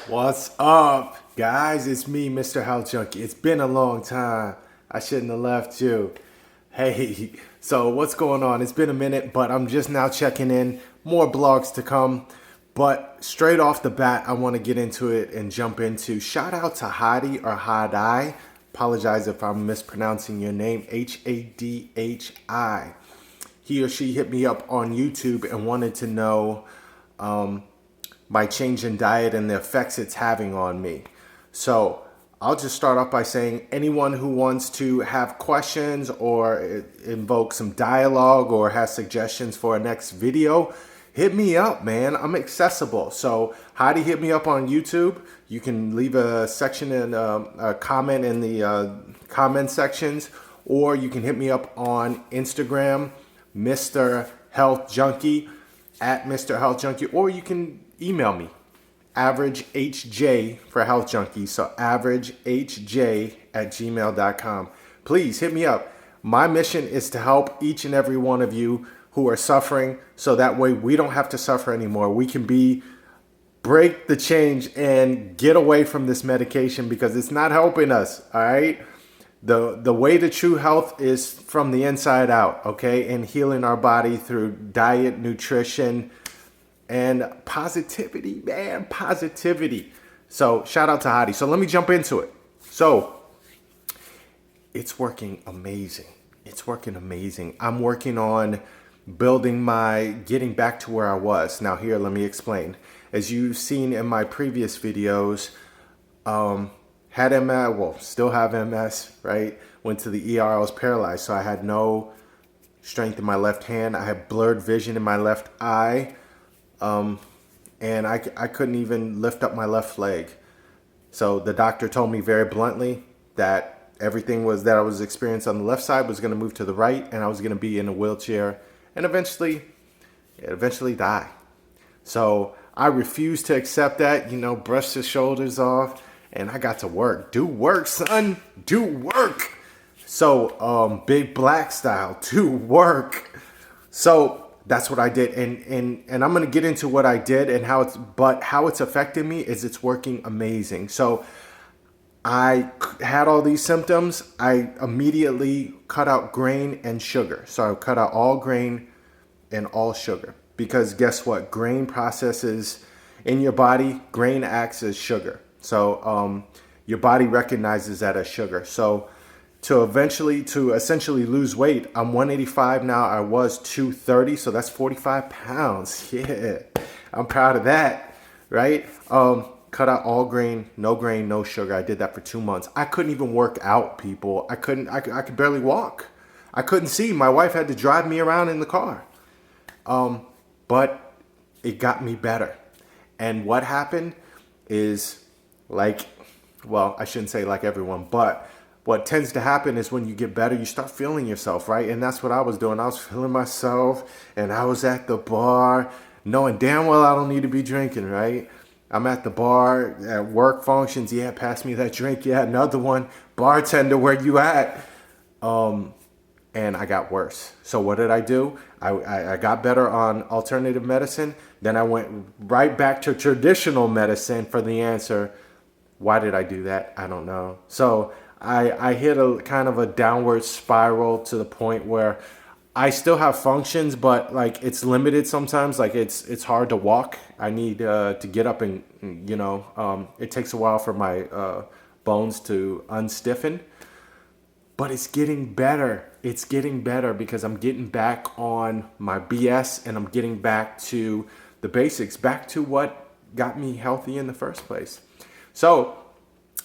What's up, guys? It's me, Mr. Health Junkie. It's been a long time. I shouldn't have left you. Hey, so what's going on? It's been a minute, but I'm just now checking in. More blogs to come. But straight off the bat, I want to get into it and jump into shout out to Hadi or Hadai. Apologize if I'm mispronouncing your name. Hadhi. He or she hit me up on YouTube and wanted to know my change in diet and the effects it's having on me. So I'll just start off by saying anyone who wants to have questions or invoke some dialogue or has suggestions for a next video, hit me up, man. I'm accessible. So Heidi, hit me up on YouTube. You can leave a section in a comment in the comment sections, or you can hit me up on Instagram, Mr. Health Junkie, at Mr. Health Junkie, or you can email me, averagehj for Health Junkie. So averagehj@gmail.com. Please hit me up. My mission is to help each and every one of you who are suffering, so that way we don't have to suffer anymore. We can break the change and get away from this medication because it's not helping us. All right. The way to true health is from the inside out, okay? And healing our body through diet, nutrition, and positivity, man, positivity. So shout out to Hadi. So let me jump into it. So it's working amazing. It's working amazing. I'm working on getting back to where I was. Now here, let me explain. As you've seen in my previous videos, had MS, well, still have MS, right? Went to the ER, I was paralyzed. So I had no strength in my left hand. I had blurred vision in my left eye. And I couldn't even lift up my left leg. So the doctor told me very bluntly that everything that I was experiencing on the left side was going to move to the right, and I was going to be in a wheelchair and eventually die. So I refused to accept that, brushed the shoulders off, and I got to work. Do work, son. Do work. So, big black style, do work. So that's what I did, and I'm gonna get into what I did and how it's affected me is it's working amazing. So I had all these symptoms. I immediately cut out grain and sugar. So I cut out all grain and all sugar, because guess what? Grain processes in your body. Grain acts as sugar. So your body recognizes that as sugar. So to essentially lose weight, I'm 185 now. I was 230, so that's 45 pounds. Yeah, I'm proud of that, right? Cut out all grain, no sugar. I did that for 2 months. I couldn't even work out, people. I could barely walk. I couldn't see. My wife had to drive me around in the car. But it got me better. And what happened is I shouldn't say like everyone, but what tends to happen is when you get better, you start feeling yourself, right? And that's what I was doing. I was feeling myself, and I was at the bar, knowing damn well I don't need to be drinking, right? I'm at the bar at work functions. Yeah, pass me that drink. Yeah, another one. Bartender, where you at? And I got worse. So what did I do? I got better on alternative medicine. Then I went right back to traditional medicine for the answer. Why did I do that? I don't know. So I hit a kind of a downward spiral to the point where I still have functions, but it's limited sometimes. It's hard to walk. I need to get up and, it takes a while for my bones to unstiffen. But it's getting better. It's getting better because I'm getting back on my BS and I'm getting back to the basics, back to what got me healthy in the first place. So,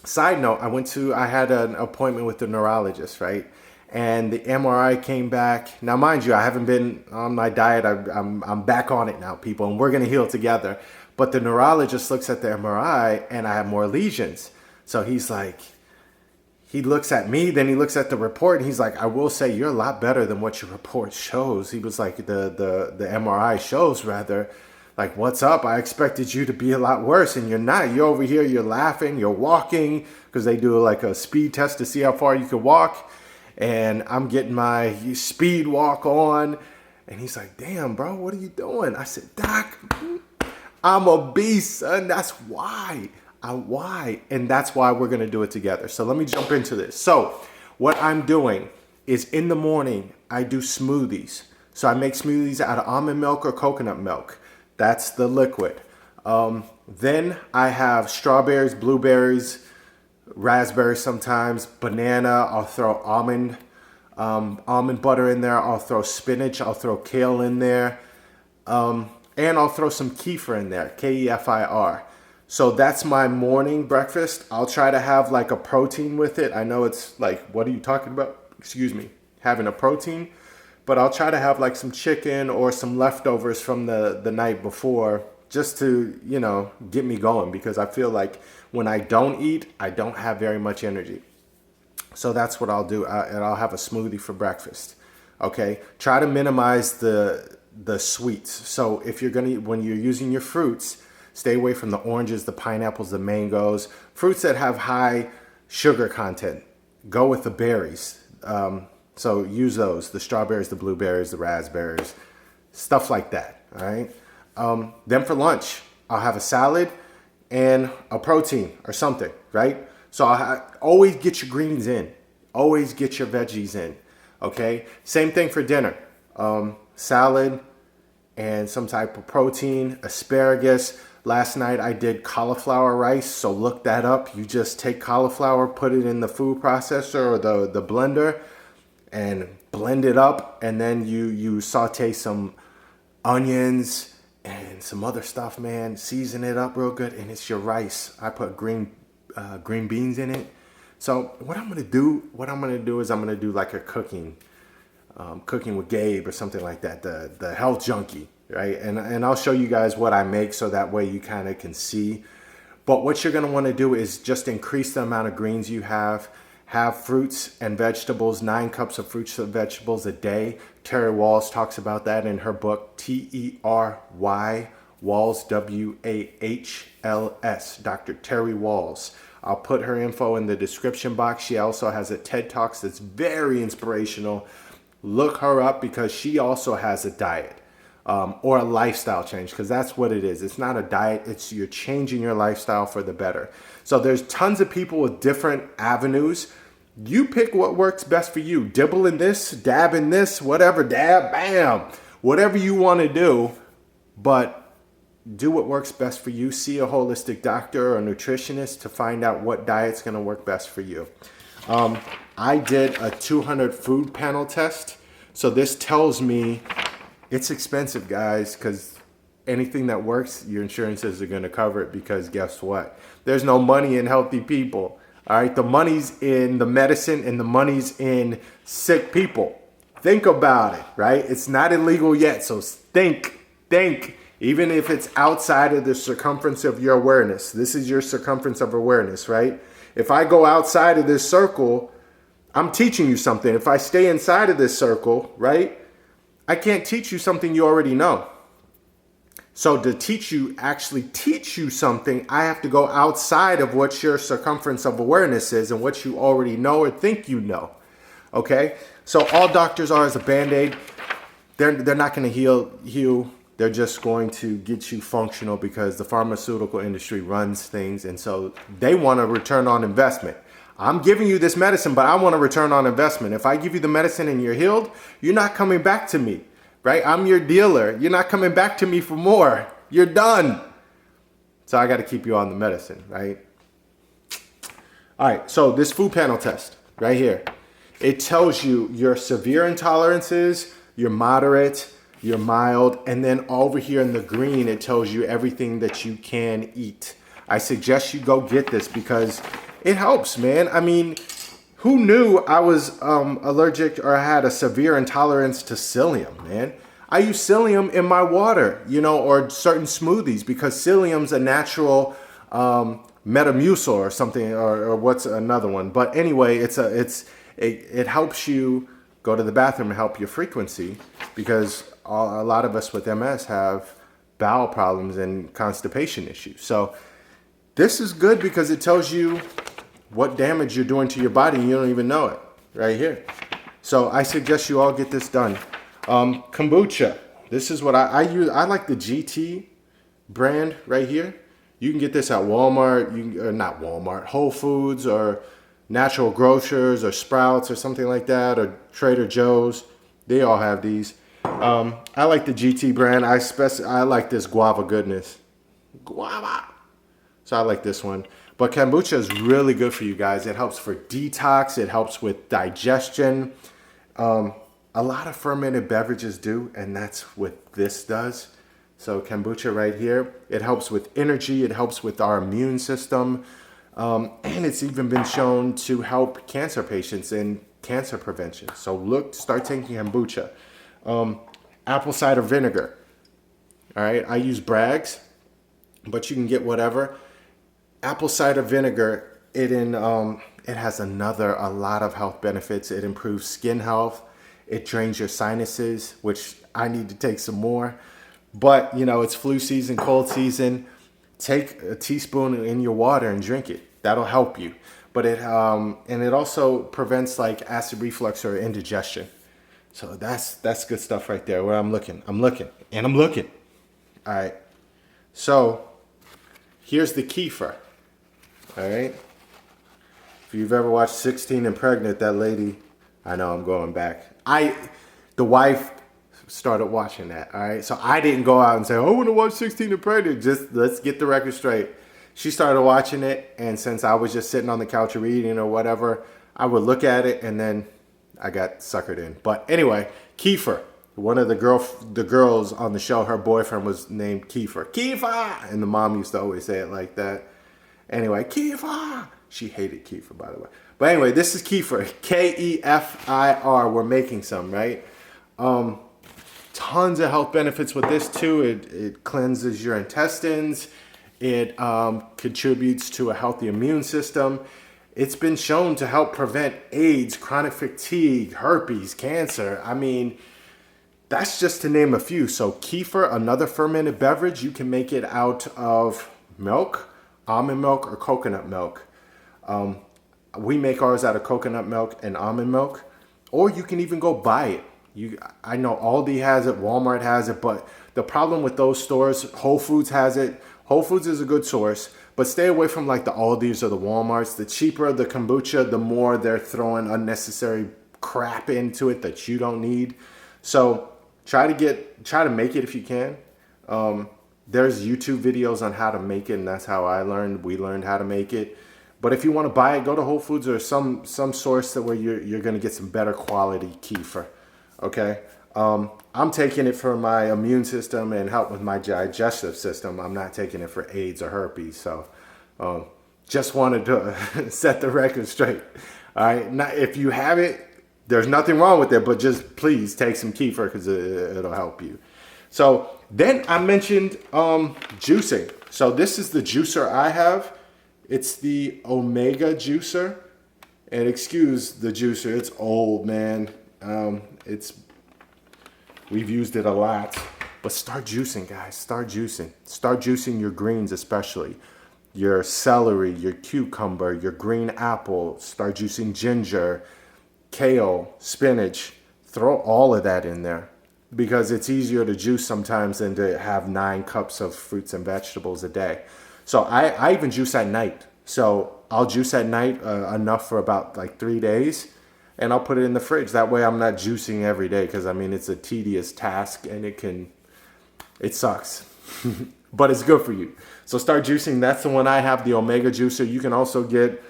side note, I had an appointment with the neurologist, right? And the MRI came back. Now, mind you, I haven't been on my diet. I'm back on it now, people, and we're going to heal together. But the neurologist looks at the MRI and I have more lesions. So he looks at me, then he looks at the report, and he's like, I will say you're a lot better than what your report shows. He was like, the MRI shows rather. Like, what's up? I expected you to be a lot worse, and you're not. You're over here, you're laughing, you're walking, because they do like a speed test to see how far you can walk. And I'm getting my speed walk on. And he's like, damn, bro, what are you doing? I said, Doc, I'm a beast, son. That's why. Why? And that's why we're going to do it together. So let me jump into this. So what I'm doing is in the morning, I do smoothies. So I make smoothies out of almond milk or coconut milk. That's the liquid. Then I have strawberries, blueberries, raspberries sometimes, banana. I'll throw almond butter in there. I'll throw spinach. I'll throw kale in there. And I'll throw some kefir in there, Kefir. So that's my morning breakfast. I'll try to have like a protein with it. I know it's like, what are you talking about? Excuse me, having a protein. But I'll try to have like some chicken or some leftovers from the night before just to, get me going, because I feel like when I don't eat, I don't have very much energy. So that's what I'll do. And I'll have a smoothie for breakfast. Okay. Try to minimize the sweets. So if you're when you're using your fruits, stay away from the oranges, the pineapples, the mangoes, fruits that have high sugar content. Go with the berries. So use those, the strawberries, the blueberries, the raspberries, stuff like that. All right. Then for lunch, I'll have a salad and a protein or something, right? So always get your greens in. Always get your veggies in. Okay. Same thing for dinner. Salad and some type of protein, asparagus. Last night I did cauliflower rice, so look that up. You just take cauliflower, put it in the food processor or the blender and blend it up, and then you saute some onions and some other stuff, man. Season it up real good, and it's your rice. I put green beans in it. So what I'm gonna do is I'm gonna do like a cooking with Gabe or something like that, the health junkie, right? And I'll show you guys what I make so that way you kind of can see. But what you're going to want to do is just increase the amount of greens you have. Have fruits and vegetables, 9 cups of fruits and vegetables a day. Terry Walls talks about that in her book, Tery Walls, Wahls, Dr. Terry Walls. I'll put her info in the description box. She also has a TED Talks that's very inspirational. Look her up because she also has a diet or a lifestyle change, because that's what it is. It's not a diet. It's you're changing your lifestyle for the better. So there's tons of people with different avenues. You pick what works best for you. Dibble in this, dab in this, whatever, dab, bam, whatever you want to do, but do what works best for you. See a holistic doctor or a nutritionist to find out what diet's going to work best for you. I did a 200 food panel test. So this tells me it's expensive, guys, because anything that works, your insurances are going to cover it, because guess what? There's no money in healthy people. All right. The money's in the medicine and the money's in sick people. Think about it, right? It's not illegal yet. So think, even if it's outside of the circumference of your awareness. This is your circumference of awareness, right? If I go outside of this circle, I'm teaching you something. If I stay inside of this circle, right, I can't teach you something you already know. So to actually teach you something, I have to go outside of what your circumference of awareness is and what you already know or think you know. Okay? So all doctors are is a Band-Aid. They're not going to heal you. They're just going to get you functional, because the pharmaceutical industry runs things, and so they want a return on investment. I'm giving you this medicine, but I want a return on investment. If I give you the medicine and you're healed, you're not coming back to me, right? I'm your dealer. You're not coming back to me for more. You're done. So I got to keep you on the medicine, right? All right, so this food panel test right here, it tells you your severe intolerances, your moderate, your mild, and then over here in the green, it tells you everything that you can eat. I suggest you go get this because it helps, man. I mean, who knew I was allergic or I had a severe intolerance to psyllium, man? I use psyllium in my water, or certain smoothies, because psyllium's a natural Metamucil or something, or what's another one. But anyway, it helps you go to the bathroom and help your frequency, because a lot of us with MS have bowel problems and constipation issues. So this is good because it tells you what damage you're doing to your body and you don't even know it right here. So I suggest you all get this done. Kombucha. This is what I use. I like the GT brand right here. You can get this at Walmart, or not Walmart, Whole Foods or Natural Grocers or Sprouts or something like that, or Trader Joe's. They all have these. I like the GT brand. I like this guava goodness. Guava. So I like this one. But kombucha is really good for you guys. It helps for detox. It helps with digestion. A lot of fermented beverages do, and that's what this does. So kombucha right here, it helps with energy. It helps with our immune system. And it's even been shown to help cancer patients in cancer prevention. So start taking kombucha. Apple cider vinegar. All right, I use Bragg's, but you can get whatever. Apple cider vinegar, it has a lot of health benefits. It improves skin health. It drains your sinuses, which I need to take some more. But, it's flu season, cold season. Take a teaspoon in your water and drink it. That'll help you. But it also prevents like acid reflux or indigestion. So that's good stuff right there. Where I'm looking. All right. So here's the kefir. All right. If you've ever watched 16 and Pregnant, that lady, I know I'm going back. The wife started watching that. All right. So I didn't go out and say, I want to watch 16 and Pregnant. Just let's get the record straight. She started watching it. And since I was just sitting on the couch reading or whatever, I would look at it and then I got suckered in. But anyway, kefir. One of the girls on the show, her boyfriend was named Kefir. Kefir! And the mom used to always say it like that. Anyway, kefir. She hated kefir, by the way. But anyway, this is kefir. Kefir. We're making some, right? Tons of health benefits with this too. It cleanses your intestines. It contributes to a healthy immune system. It's been shown to help prevent AIDS, chronic fatigue, herpes, cancer. I mean, that's just to name a few. So kefir, another fermented beverage, you can make it out of milk, almond milk, or coconut milk. We make ours out of coconut milk and almond milk, or you can even go buy it. I know Aldi has it, Walmart has it, but the problem with those stores, Whole Foods has it. Whole Foods is a good source, but stay away from like the Aldis or the Walmarts. The cheaper the kombucha, the more they're throwing unnecessary crap into it that you don't need. So try to make it if you can. There's YouTube videos on how to make it, and that's how we learned how to make it. But if you want to buy it, go to Whole Foods or some source where you're going to get some better quality kefir. Okay? I'm taking it for my immune system and help with my digestive system. I'm not taking it for AIDS or herpes. So just wanted to set the record straight. All right? Now, if you have it, there's nothing wrong with it, but just please take some kefir because it'll help you. So then I mentioned juicing. So this is the juicer I have. It's the Omega juicer. And excuse the juicer, it's old, man. We've used it a lot. But start juicing, guys. Start juicing. Start juicing your greens especially. Your celery, your cucumber, your green apple. Start juicing ginger, kale, spinach. Throw all of that in there. Because it's easier to juice sometimes than to have 9 cups of fruits and vegetables a day. So I even juice at night. So I'll juice at night enough for about like 3 days. And I'll put it in the fridge. That way I'm not juicing every day. Because I mean, it's a tedious task and it sucks. But it's good for you. So start juicing. That's the one I have, the Omega juicer. You can also get,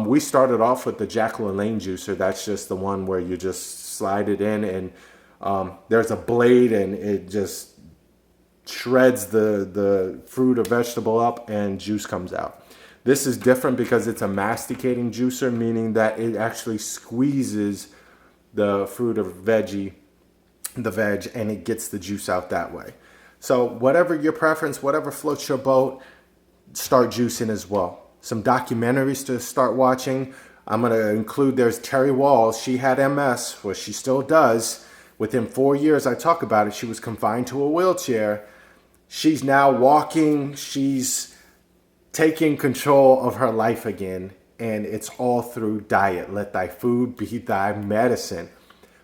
we started off with the Jacqueline Lane juicer. That's just the one where you just slide it in and there's a blade and it just shreds the fruit or vegetable up and juice comes out. This is different because it's a masticating juicer, meaning that it actually squeezes the fruit or the veg, and it gets the juice out that way. So whatever your preference, whatever floats your boat, start juicing as well. Some documentaries to start watching. I'm going to include, there's Terry Walls. She had MS, well, she still does. Within 4 years, I talk about it, she was confined to a wheelchair. She's now walking. She's taking control of her life again. And it's all through diet. Let thy food be thy medicine.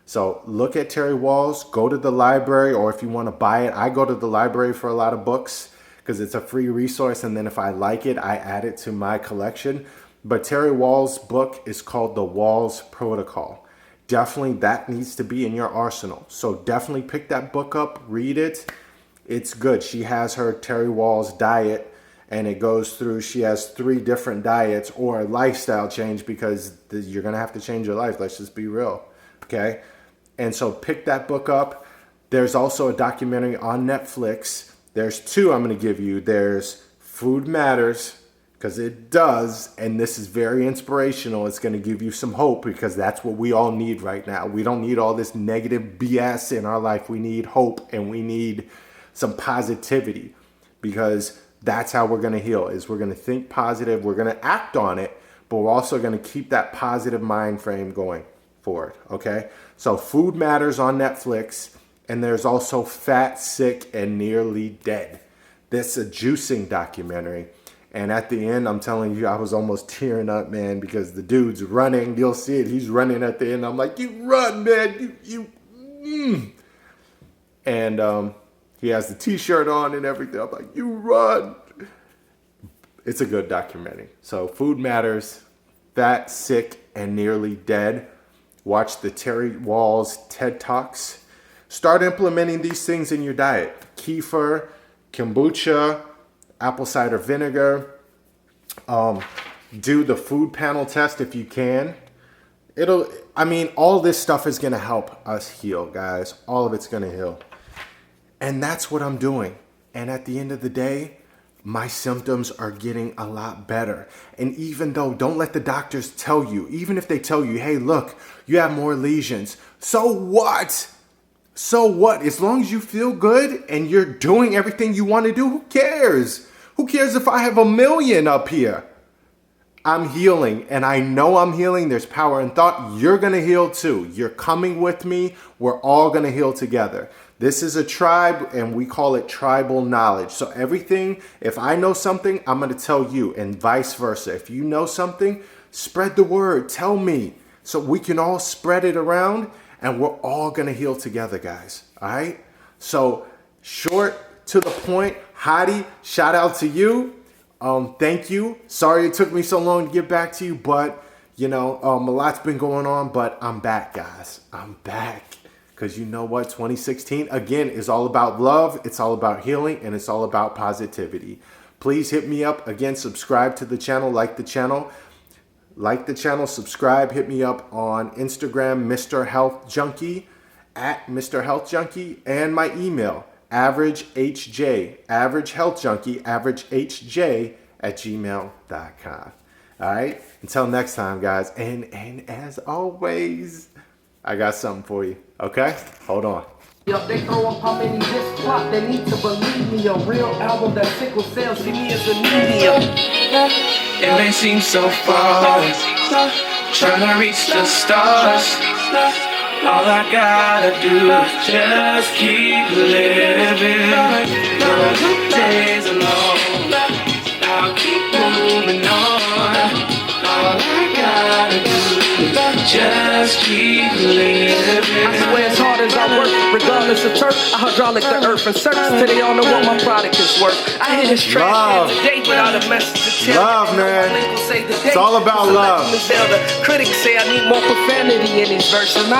So look at Terry Walls. Go to the library, or if you want to buy it, I go to the library for a lot of books because it's a free resource. And then if I like it, I add it to my collection. But Terry Wall's book is called The Wall's Protocol. Definitely that needs to be in your arsenal. So definitely pick that book up, read it. It's good. She has her Terry Wall's diet, and it goes through, she has 3 different diets or a lifestyle change, because you're going to have to change your life. Let's just be real. Okay. And so pick that book up. There's also a documentary on Netflix. There's 2 I'm going to give you. There's Food Matters, because it does, and this is very inspirational. It's going to give you some hope, because that's what we all need right now. We don't need all this negative BS in our life. We need hope, and we need some positivity, because that's how we're going to heal, is we're going to think positive. We're going to act on it, but we're also going to keep that positive mind frame going forward. Okay. So Food Matters on Netflix, and there's also Fat, Sick, and Nearly Dead. This is a juicing documentary. And at the end, I'm telling you, I was almost tearing up, man, because the dude's running. You'll see it. He's running at the end. I'm like, you run, man. And he has the T-shirt on and everything. I'm like, you run. It's a good documentary. So Food Matters, Fat, Sick, and Nearly Dead. Watch the Terry Wall's TED Talks. Start implementing these things in your diet. Kefir, kombucha, apple cider vinegar. Do the food panel test if you can. All this stuff is going to help us heal, guys. All of it's going to heal. And that's what I'm doing. And at the end of the day, my symptoms are getting a lot better. And even though, don't let the doctors tell you, even if they tell you, hey, look, you have more lesions. So what? So what? As long as you feel good and you're doing everything you want to do, who cares? Who cares if I have 1 million up here? I'm healing, and I know I'm healing. There's power in thought. You're going to heal too. You're coming with me. We're all going to heal together. This is a tribe, and we call it tribal knowledge. So everything, if I know something, I'm going to tell you, and vice versa. If you know something, spread the word. Tell me, so we can all spread it around, and we're all going to heal together, guys. All right? So short, to the point. Hadi, shout out to you. Thank you. Sorry it took me so long to get back to you, but a lot's been going on, but I'm back, guys. I'm back. Because you know what? 2016, again, is all about love. It's all about healing, and it's all about positivity. Please hit me up. Again, subscribe to the channel, like the channel. Like the channel, subscribe. Hit me up on Instagram, Mr. Health Junkie, at Mr. Health Junkie, and my email, averagehj, average health junkie, averagehj @gmail.com. All right. Until next time, guys. And as always, I got something for you. Okay? Hold on. Yo, they throw up how many this plot, they need to believe me. A real album that sickle sales, see me as a medium. It may seem so far, trying to reach the stars. All I gotta do is just keep living. The days are long, I'll keep moving on. All I gotta do is just keep living. I swear as hard as I work, regardless of turf, I hydraulic the earth and search till they all know what my product is worth. I hit his trash today without a message to tell. Love, man. It's all about love. The critics say I need more profanity in these verses.